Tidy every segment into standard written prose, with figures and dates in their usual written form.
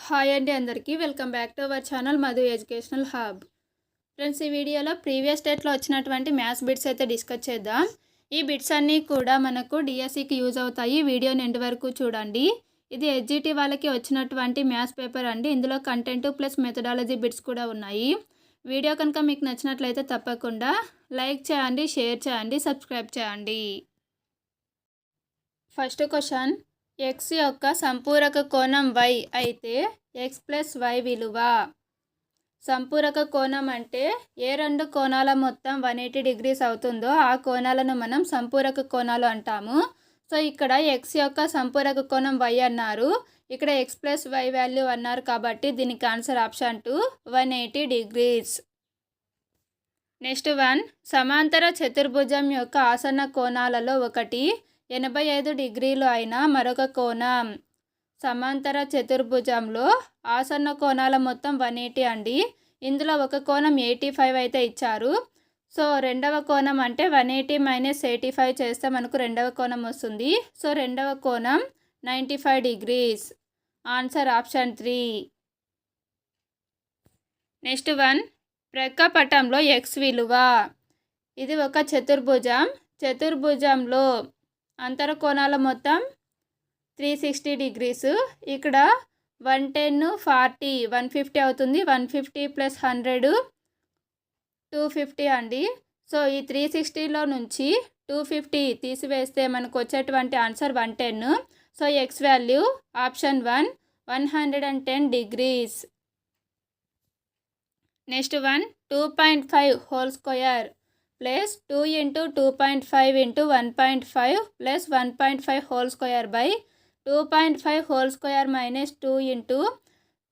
Hi అండి అందరికీ welcome back to our channel Madhu educational hub. Friends, ఈ వీడియోలో ప్రీవియస్ డేట్లో వచ్చినటువంటి మ్యాథ్స్ బిట్స్ అయితే డిస్కస్ చేద్దాం. ఈ బిట్స్ అన్నీ కూడా మనకు డిఎస్సికి యూజ్ అవుతాయి. వీడియోని ఎండ్ వరకు చూడండి. ఇది ఎస్జిటి వాళ్ళకి వచ్చినటువంటి మ్యాథ్స్ పేపర్ అండి. ఇందులో కంటెంట్ ప్లస్ మెథడాలజీ బిట్స్ కూడా ఉన్నాయి. వీడియో కనుక మీకు నచ్చినట్లయితే తప్పకుండా లైక్ చేయండి, షేర్ చేయండి, సబ్స్క్రైబ్ చేయండి. ఫస్ట్ క్వశ్చన్, x యొక్క సంపూరక కోణం y అయితే x ప్లస్ y విలువ. సంపూరక కోణం అంటే ఏ రెండు కోణాల మొత్తం 180 డిగ్రీస్ అవుతుందో ఆ కోణాలను మనం సంపూరక కోణాలు అంటాము. సో ఇక్కడ x యొక్క సంపూరక కోణం y అన్నారు, ఇక్కడ x ప్లస్ y వాల్యూ అన్నారు కాబట్టి దీనికి answer option 2 180 degrees. Next one, సమాంతర చతుర్భుజం యొక్క ఆసన్న కోణాలలో ఒకటి 85 డిగ్రీలు అయిన మరొక కోణం. సమాంతర చతుర్భుజంలో ఆసన్న కోణాల మొత్తం 180 అండి. ఇందులో ఒక కోణం 85 అయితే ఇచ్చారు. సో రెండవ కోణం అంటే 180 మైనస్ 85 చేస్తే మనకు రెండవ కోణం వస్తుంది. సో రెండవ కోణం 95 degrees. Answer option 3. Next one, ప్రక్కపటంలో x విలువ. ఇది ఒక చతుర్భుజం. చతుర్భుజంలో అంతర కోణాల మొత్తం 360 డిగ్రీస్. ఇక్కడ 110 40 150 అవుతుంది. 150 ప్లస్ 100 250 అండి. సో ఈ 360లో నుంచి 250 తీసివేస్తే మనకు వచ్చేటువంటి answer 110. So X value option 1 110 degrees. Next one, 2.5 whole square plus 2 into 2.5 into 1.5 plus 1.5 whole square by 2.5 whole square minus 2 into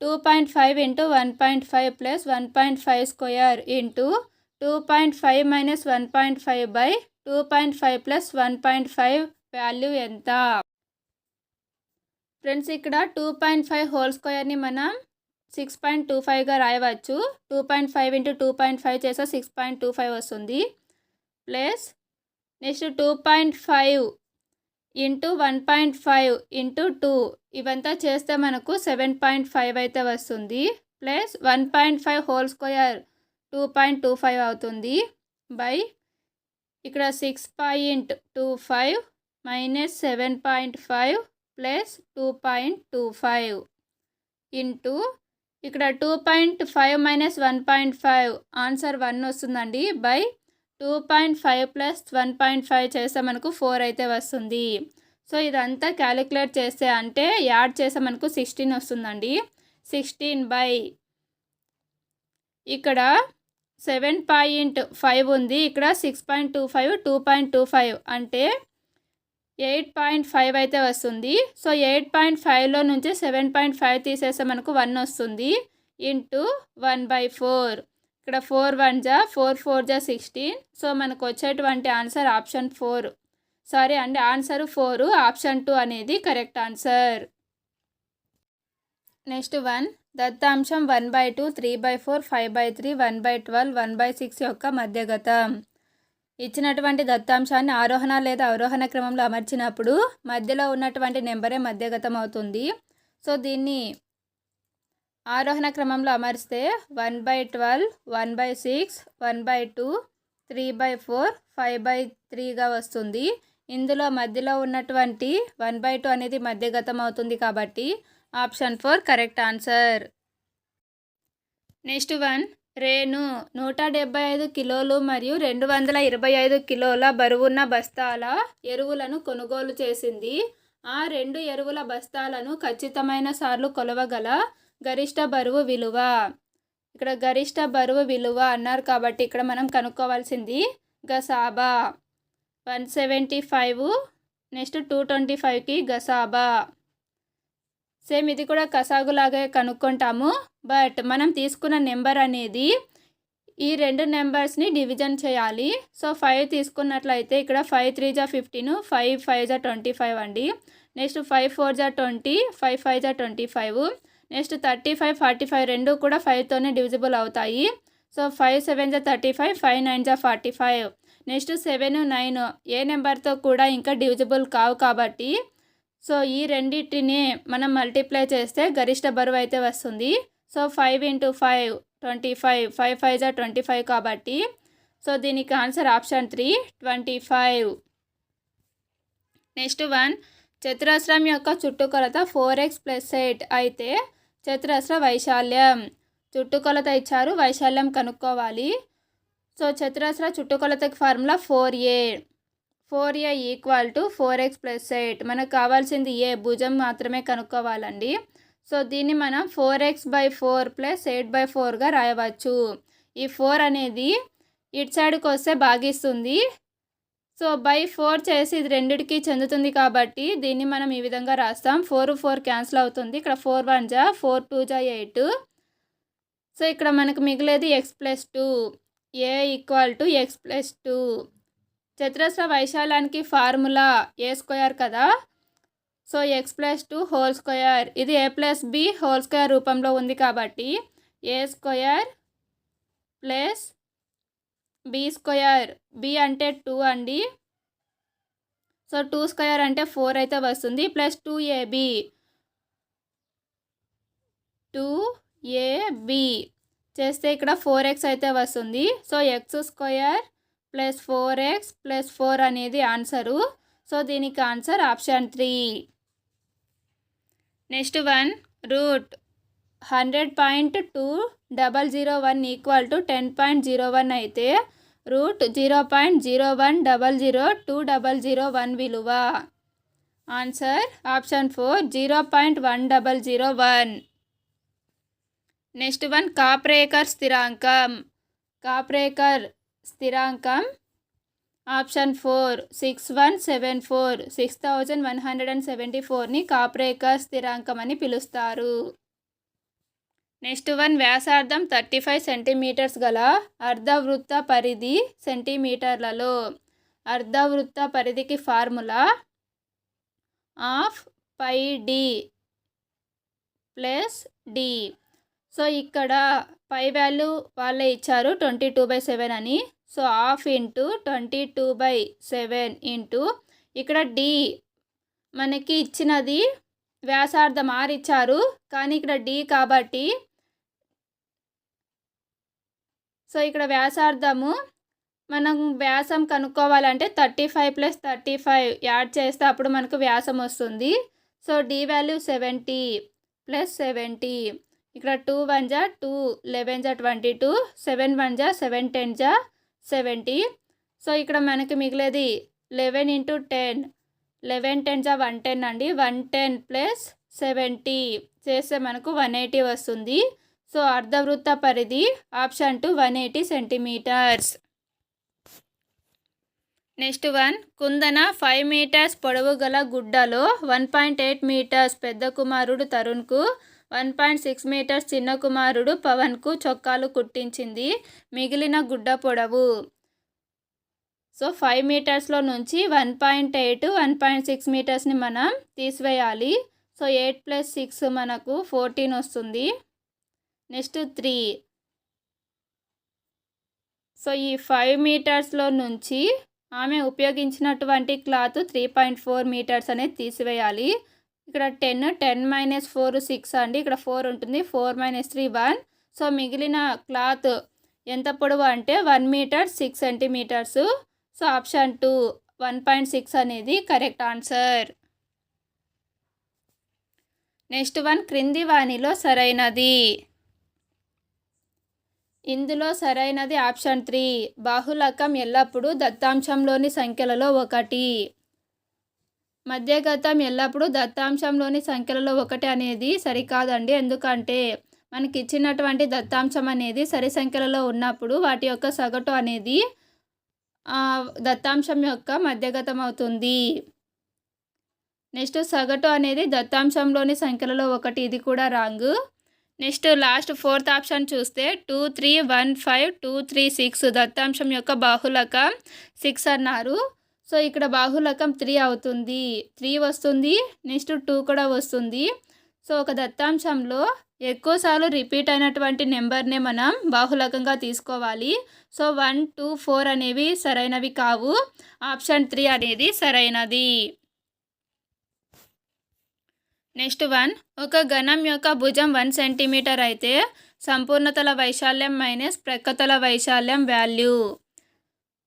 2.5 into 1.5 plus 1.5 square into 2.5 minus 1.5 by 2.5 plus 1.5 value ఎంత? Friends, ఇక్కడ 2.5 whole స్క్వేర్ని మనం 6.25గా రాయవచ్చు. 2.5 into 2.5 చేస్తే 6.25 వస్తుంది. Plus next 2.5 into 1.5 into 2 ఇవంతా చేస్తే మనకు 7.5 అయితే వస్తుంది. ప్లస్ 1.5 హోల్ స్క్వేర్ 2.25 అవుతుంది బై ఇక్కడ 6.25 మైనస్ 7.5 ప్లస్ 2.25 ఇంటూ ఇక్కడ 2.5 మైనస్ 1.5 ఆన్సర్ 1 వస్తుందండి బై 2.5 ప్లస్ 1.5 చేస్తే మనకు 4 అయితే వస్తుంది. సో ఇదంతా క్యాలిక్యులేట్ చేస్తే అంటే యాడ్ చేస్తే మనకు 16 వస్తుందండి. 16 బై ఇక్కడ 7.5 ఉంది, ఇక్కడ 6.25 2.25 అంటే 8.5 అయితే వస్తుంది. సో 8.5లో నుంచి 7.5 తీసేస్తే మనకు 1 వస్తుంది ఇంటూ 1/4. ఇక్కడ 4 1 జా 4 4 జా 16. సో మనకు వచ్చేటువంటి ఆన్సర్ ఆప్షన్ 4. సారీ అండి, ఆన్సర్ 4, ఆప్షన్ 2 అనేది కరెక్ట్ ఆన్సర్. నెక్స్ట్ వన్, దత్తాంశం 1/2 3/4 5/3 1/12 1/6 యొక్క మధ్యగతం. ఇచ్చినటువంటి దత్తాంశాన్ని ఆరోహణ లేదా అవరోహణ క్రమంలో అమర్చినప్పుడు మధ్యలో ఉన్నటువంటి నెంబరే మధ్యగతం అవుతుంది. సో దీన్ని ఆరోహణ క్రమంలో అమర్స్తే 1/12 1/6 1/2 3/4 5/3గా వస్తుంది. ఇందులో మధ్యలో ఉన్నటువంటి 1/2 అనేది మధ్యగతం అవుతుంది కాబట్టి option 4 correct answer. Next one, Renu 175 కిలోలు మరియు 225 కిలోల బరువున్న బస్తాల ఎరువులను కొనుగోలు చేసింది. ఆ 2 ఎరువుల బస్తాలను ఖచ్చితమైన సార్లు కొలవగల గరిష్ట బరువు విలువ. ఇక్కడ గరిష్ట బరువు విలువ అన్నారు కాబట్టి ఇక్కడ మనం కనుక్కోవాల్సింది గసాబా. 175 నెక్స్ట్ 225కి గసాబా. సేమ్ ఇది కూడా కసాగులాగే కనుక్కుంటాము. బట్ మనం తీసుకున్న నెంబర్ అనేది ఈ రెండు నెంబర్స్ని డివిజన్ చేయాలి. సో 5 తీసుకున్నట్లయితే ఇక్కడ 5 3 జా 15 5 5 జా 25 అండి. నెక్స్ట్ 5 4 జా 20 5 5 జా 25. నెక్స్ట్ 35 45 రెండు కూడా 5తోనే డివిజిబుల్ అవుతాయి. సో 5 7 జా 35 5 9 జా 45. నెక్స్ట్ 7 9 ఏ నెంబర్తో కూడా ఇంకా డివిజిబుల్ కావు కాబట్టి సో ఈ రెండింటిని మనం మల్టిప్లై చేస్తే గరిష్ట బరువు అయితే వస్తుంది. సో 5 × 5 25, 5 5 25 కాబట్టి సో దీనికి ఆన్సర్ ఆప్షన్ 3 25. నెక్స్ట్ వన్, చతురస్రం యొక్క చుట్టుకొలత 4x + 8 అయితే చతురస్ర వైశాల్యం. చుట్టుకొలత ఇచ్చారు, వైశాల్యం కనుక్కోవాలి. సో చతురస్ర చుట్టుకొలతకి ఫార్ములా 4a. 4a = 4x + 8. మనకు కావాల్సింది ఏ భుజం మాత్రమే కనుక్కోవాలండి. సో దీన్ని మనం 4x/4 + 8/4గా రాయవచ్చు. ఈ 4 అనేది ఇటు సైడ్కి వస్తే భాగిస్తుంది. సో 4 చేసి ఇది రెండిటికి చెందుతుంది కాబట్టి దీన్ని మనం ఈ విధంగా రాస్తాం. 4 4 క్యాన్సిల్ అవుతుంది. ఇక్కడ 4 1 జా 4 2 జా 8. సో ఇక్కడ మనకు మిగిలేది x + 2. a = x + 2. చతురస్ర వైశాల్యానికి formula a² కదా. So x + 2 whole square. ఇది a + b హోల్ స్క్వేర్ రూపంలో ఉంది కాబట్టి a² + b². b అంటే 2 అండి. సో 2² అంటే 4 అయితే వస్తుంది. ప్లస్ 2ab 2ab చేస్తే ఇక్కడ 4x అయితే వస్తుంది. సో x² + 4x + 4 అనేది ఆన్సరు. సో దీనికి answer option 3. Next one, root 100.2001 = 10.01 అయితే రూట్ 0.0100201 విలువ. Answer option 4 0.1001. Next one, Kaprekar స్థిరాంకం. కాప్రేకర్ స్థిరాంకం ఆప్షన్ 4 6174. 6174ని కాప్రేకర్ స్థిరాంకం అని పిలుస్తారు. నెక్స్ట్ వన్, వ్యాసార్థం 35 సెంటీమీటర్స్ గల అర్ధవృత్త పరిధి సెంటీమీటర్లలో. అర్ధవృత్త పరిధికి ఫార్ములా πd + d. సో ఇక్కడ పై వాల్యూ వాళ్ళే ఇచ్చారు 22/7 అని. సో ½ × 22/7 ఇంటూ ఇక్కడ d మనకి ఇచ్చినది వ్యాసార్థం r ఇచ్చారు కానీ ఇక్కడ d కాబట్టి సో ఇక్కడ వ్యాసార్థము మనం వ్యాసం కనుక్కోవాలంటే 35 + 35 యాడ్ చేస్తే అప్పుడు మనకు వ్యాసం వస్తుంది. So d value 70 + 70. ఇక్కడ 2 1 జా 2 11 జా 22 7 1 జా 7 10 జా 70. సో ఇక్కడ మనకి మిగిలేది 11 × 10 11 10 జా 110 అండి. 110 + 70 చేస్తే మనకు 180 వస్తుంది. సో అర్ధవృత్త పరిధి ఆప్షన్ 2 180 సెంటీమీటర్స్. నెక్స్ట్ వన్, కుందన 5 మీటర్స్ పొడవు గల గుడ్డలో 1.8 మీటర్స్ పెద్ద కుమారుడు తరుణ్కు 1.6 మీటర్స్ చిన్న కుమారుడు పవన్కు చొక్కాలు కుట్టించింది. మిగిలిన గుడ్డ పొడవు. సో 5 మీటర్స్లో నుంచి 1.8 1.6 మీటర్స్ని మనం తీసివేయాలి. సో 8 + 6 మనకు 14 వస్తుంది. నెక్స్ట్ 3. సో ఈ 5 మీటర్స్లో నుంచి ఆమె ఉపయోగించినటువంటి క్లాత్ 3.4 మీటర్స్ అనేది తీసివేయాలి. ఇక్కడ 10 10 - 4 6 అండి. ఇక్కడ 4 ఉంటుంది. 4 - 3 1. సో మిగిలిన క్లాత్ ఎంత పొడవు అంటే 1 మీటర్ 6 సెంటీమీటర్స్. సో ఆప్షన్ 2 1.6 అనేది కరెక్ట్ ఆన్సర్. నెక్స్ట్ వన్, క్రింది వానిలో సరైనది. ఇందులో సరైనది ఆప్షన్ 3 బాహుళకం ఎల్లప్పుడూ దత్తాంశంలోని సంఖ్యలలో 1. మధ్యగతం ఎల్లప్పుడూ దత్తాంశంలోని సంఖ్యలలో 1 అనేది సరికాదండి. ఎందుకంటే మనకి ఇచ్చినటువంటి దత్తాంశం అనేది సరి సంఖ్యలలో ఉన్నప్పుడు వాటి యొక్క సగటు అనేది దత్తాంశం యొక్క మధ్యగతం అవుతుంది. నెక్స్ట్ సగటు అనేది దత్తాంశంలోని సంఖ్యలలో 1. ఇది కూడా wrong. Next last 4th option చూస్తే 2 3 1 5 2 3 6 దత్తాంశం యొక్క బాహుళకం 6 అన్నారు. సో ఇక్కడ బాహుళకం 3 అవుతుంది. 3 వస్తుంది. నెక్స్ట్ 2 కూడా వస్తుంది. సో ఒక దత్తాంశంలో ఎక్కువసార్లు రిపీట్ అయినటువంటి నెంబర్నే మనం బాహుళకంగా తీసుకోవాలి. సో 1 2 4 అనేవి సరైనవి కావు. ఆప్షన్ 3 అనేది సరైనది. నెక్స్ట్ వన్, ఒక ఘనం యొక్క భుజం 1 సెంటీమీటర్ అయితే సంపూర్ణతల వైశాల్యం మైనస్ ప్రక్కతల వైశాల్యం వాల్యూ.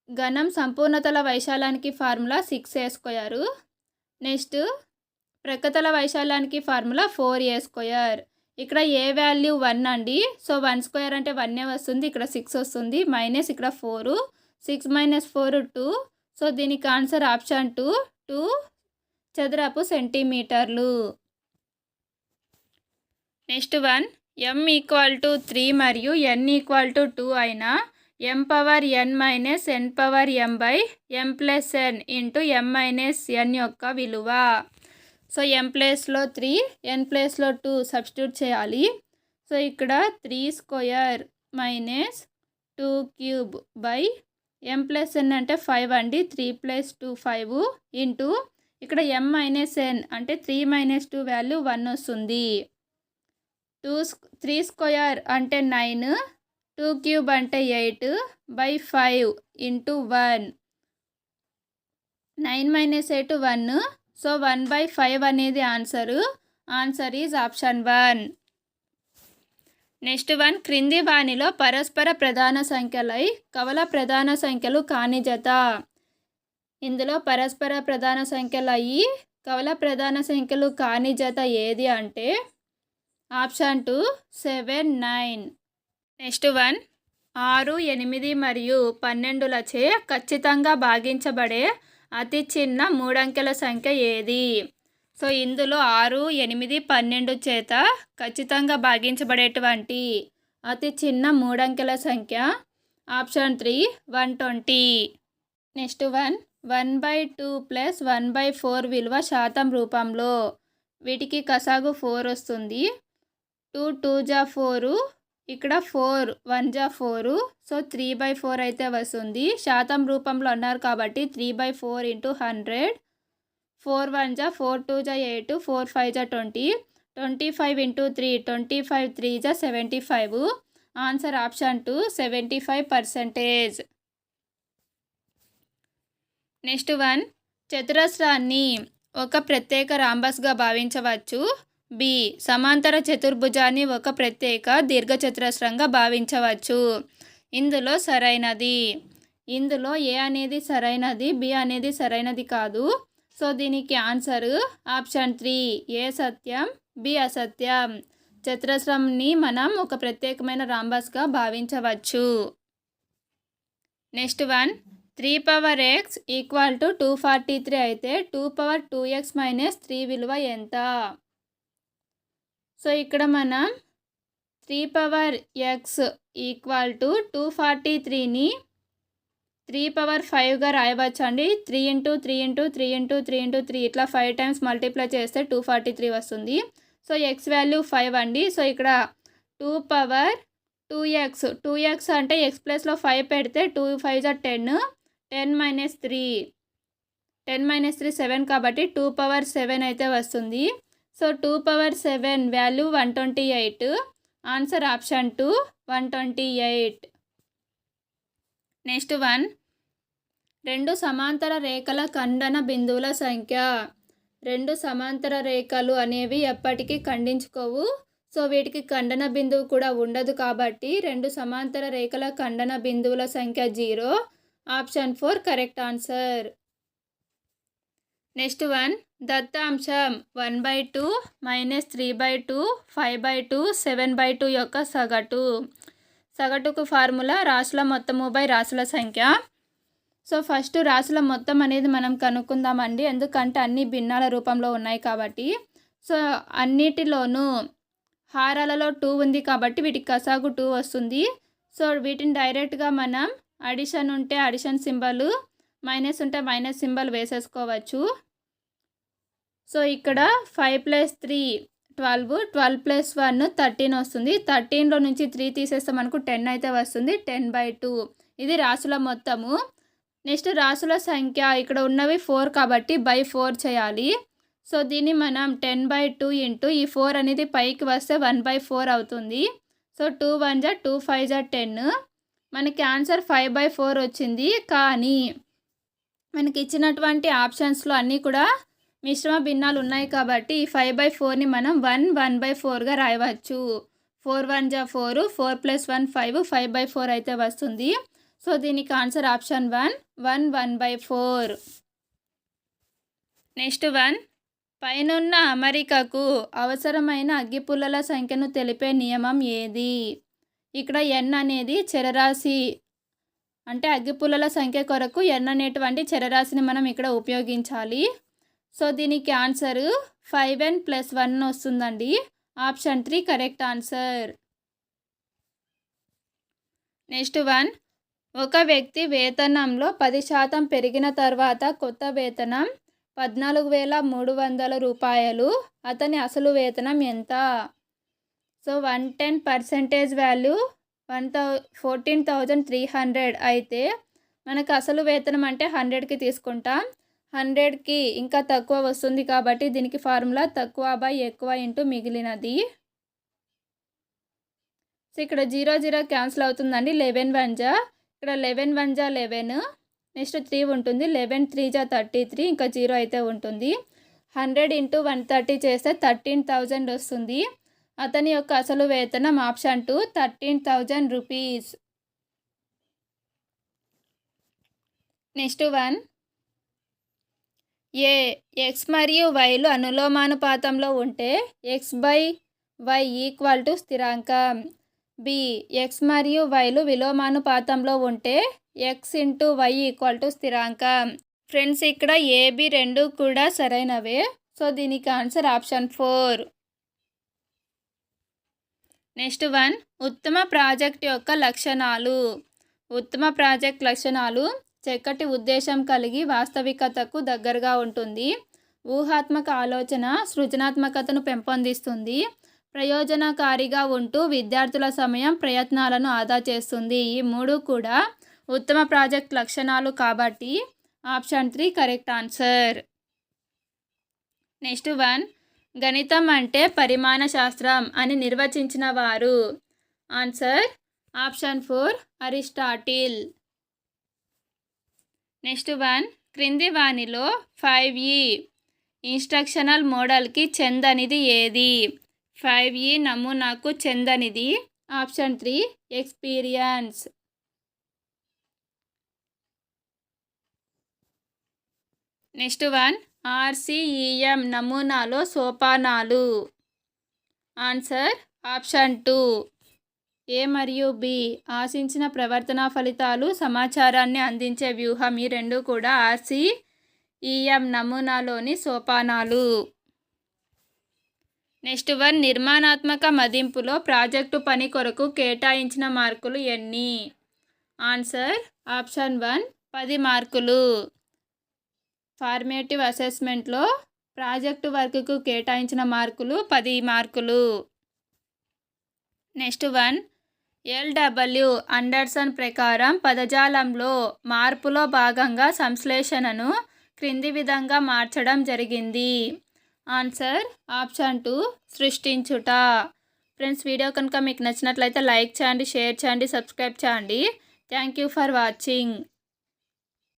ఘనం సంపూర్ణతల వైశాల్యానికి ఫార్ములా 6a². నెక్స్ట్ ప్రక్కతల వైశాల్యానికి ఫార్ములా 4a². ఇక్కడ ఏ వాల్యూ 1 అండి. సో 1² అంటే 1 వస్తుంది, ఇక్కడ 6 వస్తుంది, మైనస్ ఇక్కడ 4, 6 - 4 2. సో దీనికి ఆన్సర్ ఆప్షన్ 2 చదరపు సెంటీమీటర్లు. నెక్స్ట్ వన్, m = 3 మరియు n = 2 అయినా m⁻n-n/m/m+n × m-n యొక్క విలువ. సో m ప్లేస్లో 3, n ప్లేస్లో 2 సబ్స్టిట్యూట్ చేయాలి. సో ఇక్కడ 3² - 2³ m+n అంటే 5 అండి, 3 + 2 5 ఇంటూ ఇక్కడ m-n అంటే 3 - 2 వాల్యూ 1 వస్తుంది. 3² అంటే 9, 2³ అంటే 8 / 5 ఇంటూ 1. 9 - 8 1. సో 1/5 అనేది answer is option 1. Next one, క్రింది వానిలో పరస్పర ప్రధాన సంఖ్యలై కవల ప్రధాన సంఖ్యలు కాని జత. ఇందులో పరస్పర ప్రధాన సంఖ్యలు అయ్యి కవల ప్రధాన సంఖ్యలు కాని జత ఏది అంటే ఆప్షన్ 2 7 9. నెక్స్ట్ వన్, 6 8 మరియు 12లచే ఖచ్చితంగా భాగించబడే అతి చిన్న 3 అంకెల సంఖ్య ఏది. సో ఇందులో 6 8 12 చేత ఖచ్చితంగా భాగించబడేటువంటి అతి చిన్న 3 అంకెల సంఖ్య ఆప్షన్ 3 120. నెక్స్ట్ వన్, 1/2 + 1/4 విలువ శాతం రూపంలో. వీటికి కసాగు 4 వస్తుంది. 2 2 4, ఇక్కడ 4 1 4. సో 3/4 అయితే వస్తుంది. శాతం రూపంలో అన్నారు కాబట్టి 3/4 × 100. 4 1 4 2 8, 4 5 20, 25 × 3 25 3 75. Answer option 2 75%. నెక్స్ట్ వన్, చతురస్రాన్ని ఒక ప్రత్యేక రాంబస్గా భావించవచ్చు. బి, సమాంతర చతుర్భుజాన్ని ఒక ప్రత్యేక దీర్ఘచతురస్రంగా భావించవచ్చు. ఇందులో సరైనది, ఇందులో ఏ అనేది సరైనది, బి అనేది సరైనది కాదు. సో దీనికి ఆన్సర్ ఆప్షన్ 3 ఏ సత్యం, బి అసత్యం. చతురస్రంని మనం ఒక ప్రత్యేకమైన రాంబస్గా భావించవచ్చు. నెక్స్ట్ వన్, 3x = 243 అయితే 2^2x - 3 విలువ ఎంత. సో ఇక్కడ మనం 3x = 243ని 3/5గా రాయవచ్చు అండి. 3 × 3 × 3 × 3 × 3 ఇట్లా 5 టైమ్స్ మల్టిప్లై చేస్తే 243 వస్తుంది. సో x వాల్యూ 5 అండి. సో ఇక్కడ 2^2x, 2x అంటే x ప్లస్లో 5 పెడితే 2 5 10, 10 - 3 7 కాబట్టి 2/7 అయితే వస్తుంది. So 2/7 value 128. Answer option 2 128. Next one, 2 సమాంతర రేఖల ఖండన బిందువుల సంఖ్య. 2 సమాంతర రేఖలు అనేవి ఎప్పటికీ ఖండించుకోవు. సో వీటికి ఖండన బిందువు కూడా ఉండదు కాబట్టి 2 సమాంతర రేఖల ఖండన బిందువుల సంఖ్య 0. Option 4 correct answer. Next one, దత్తాంశం 1/2 -3/2 5/2 7/2 యొక్క సగటుకు ఫార్ములా రాశుల మొత్తము బై రాశుల సంఖ్య. సో ఫస్ట్ రాశుల మొత్తం అనేది మనం కనుక్కుందామండి, ఎందుకంటే అన్ని భిన్నాల రూపంలో ఉన్నాయి కాబట్టి. సో అన్నిటిలోనూ హారాలలో 2 ఉంది కాబట్టి వీటికి కసాగు 2 వస్తుంది. సో వీటిని డైరెక్ట్గా మనం అడిషన్ ఉంటే అడిషన్ సింబల్, మైనస్ ఉంటే మైనస్ సింబల్ వేసేసుకోవచ్చు. సో ఇక్కడ 5 + 3 12, 12 + 1 13 వస్తుంది. 13లో నుంచి 3 తీసేస్తే మనకు 10 అయితే వస్తుంది. 10/2 ఇది రాశుల మొత్తము. నెక్స్ట్ రాశుల సంఖ్య ఇక్కడ ఉన్నవి 4 కాబట్టి /4 చేయాలి. సో దీన్ని మనం 10/2 ఇంటూ ఈ 4 అనేది పైకి వస్తే 1/4 అవుతుంది. సో 2 1 2 5 10. మనకి ఆన్సర్ 5/4 వచ్చింది. కానీ మనకి ఇచ్చినటువంటి ఆప్షన్స్లో అన్నీ కూడా మిశ్రమ భిన్నాలు ఉన్నాయి కాబట్టి ఈ 5/4ని మనం 1/4గా రాయవచ్చు. 4 1 జా 4, 4 + 1 5, 5/4 అయితే వస్తుంది. సో దీనికి ఆన్సర్ ఆప్షన్ 1 1/4. నెక్స్ట్ 1, పైనున్న అమరికకు అవసరమైన అగ్గిపుల్లల సంఖ్యను తెలిపే నియమం ఏది? ఇక్కడ n అనేది చరరాశి, అంటే అగ్గిపుల్లల సంఖ్య కొరకు n అనేటువంటి చరరాశిని మనం ఇక్కడ ఉపయోగించాలి. సో దీనికి ఆన్సర్ 5n + 1 వస్తుందండి. Option 3 correct answer. నెక్స్ట్ 1, ఒక వ్యక్తి వేతనంలో 10% పెరిగిన తర్వాత కొత్త వేతనం 14,300 రూపాయలు. అతని అసలు వేతనం ఎంత? సో 110% వాల్యూ 14,300 అయితే మనకు అసలు వేతనం అంటే 100కి తీసుకుంటాం. 100కి ఇంకా తక్కువ వస్తుంది కాబట్టి దీనికి ఫార్ములా తక్కువ/ఎక్కువ ఇంటూ మిగిలినది. సో ఇక్కడ 0 0 క్యాన్సిల్ అవుతుందండి. 11 1 జా, ఇక్కడ 11 1 జా 11, నెక్స్ట్ 3 ఉంటుంది. 11 3 జా 33, ఇంకా 0 అయితే ఉంటుంది. 100 × 130 చేస్తే 13,000 వస్తుంది. అతని యొక్క అసలు వేతనం ఆప్షన్ 2 13,000 రూపీస్. నెక్స్ట్ 1, ఏ x మరియు yలు అనులోమానుపాతంలో ఉంటే x/y = స్థిరాంకం. బి x మరియు yలు విలోమానుపాతంలో ఉంటే x × y = స్థిరాంకం. ఫ్రెండ్స్ ఇక్కడ AB రెండు కూడా సరైనవే. సో దీనికి ఆన్సర్ ఆప్షన్ 4. నెక్స్ట్ 1, ఉత్తమ ప్రాజెక్ట్ యొక్క లక్షణాలు. ఉత్తమ ప్రాజెక్ట్ లక్షణాలు చక్కటి ఉద్దేశం కలిగి వాస్తవికతకు దగ్గరగా ఉంటుంది. ఊహాత్మక ఆలోచన సృజనాత్మకతను పెంపొందిస్తుంది. ప్రయోజనకారిగా ఉంటూ విద్యార్థుల సమయం ప్రయత్నాలను ఆదా చేస్తుంది. ఈ 3 కూడా ఉత్తమ ప్రాజెక్ట్ లక్షణాలు కాబట్టి ఆప్షన్ 3 కరెక్ట్ ఆన్సర్. నెక్స్ట్ 1, గణితం అంటే పరిమాణ శాస్త్రం అని నిర్వచించిన వారు? Answer option 4 Aristotle. నెక్స్ట్ 1, క్రింది వానిలో 5E ఇన్స్ట్రక్షనల్ మోడల్కి చెందనిది ఏది? 5E నమూనాకు చెందనిది ఆప్షన్ 3 ఎక్స్పీరియన్స్. నెక్స్ట్ 1, RCEM నమూనాలో సోపానాలు. ఆన్సర్ ఆప్షన్ 2 A మరియు B ఆశించిన ప్రవర్తన ఫలితాలు సమాచారాన్ని అందించే వ్యూహం. ఈ రెండు కూడా RCEM నమూనాలోని సోపానాలు. నెక్స్ట్ 1, నిర్మాణాత్మక మదింపులో ప్రాజెక్టు పని కొరకు కేటాయించిన మార్కులు ఎన్ని? ఆన్సర్ ఆప్షన్ 1 10 మార్కులు. ఫార్మేటివ్ అసెస్మెంట్లో ప్రాజెక్టు వర్క్కు కేటాయించిన మార్కులు 10 మార్కులు. నెక్స్ట్ 1, LW అండర్సన్ ప్రకారం పదజాలంలో మార్పులో భాగంగా సంశ్లేషణను క్రింది విధంగా మార్చడం జరిగింది. Answer option 2 సృష్టించుట. ఫ్రెండ్స్ వీడియో కనుక మీకు నచ్చినట్లయితే లైక్ చేయండి, షేర్ చేయండి, సబ్స్క్రైబ్ చేయండి. Thank you for watching.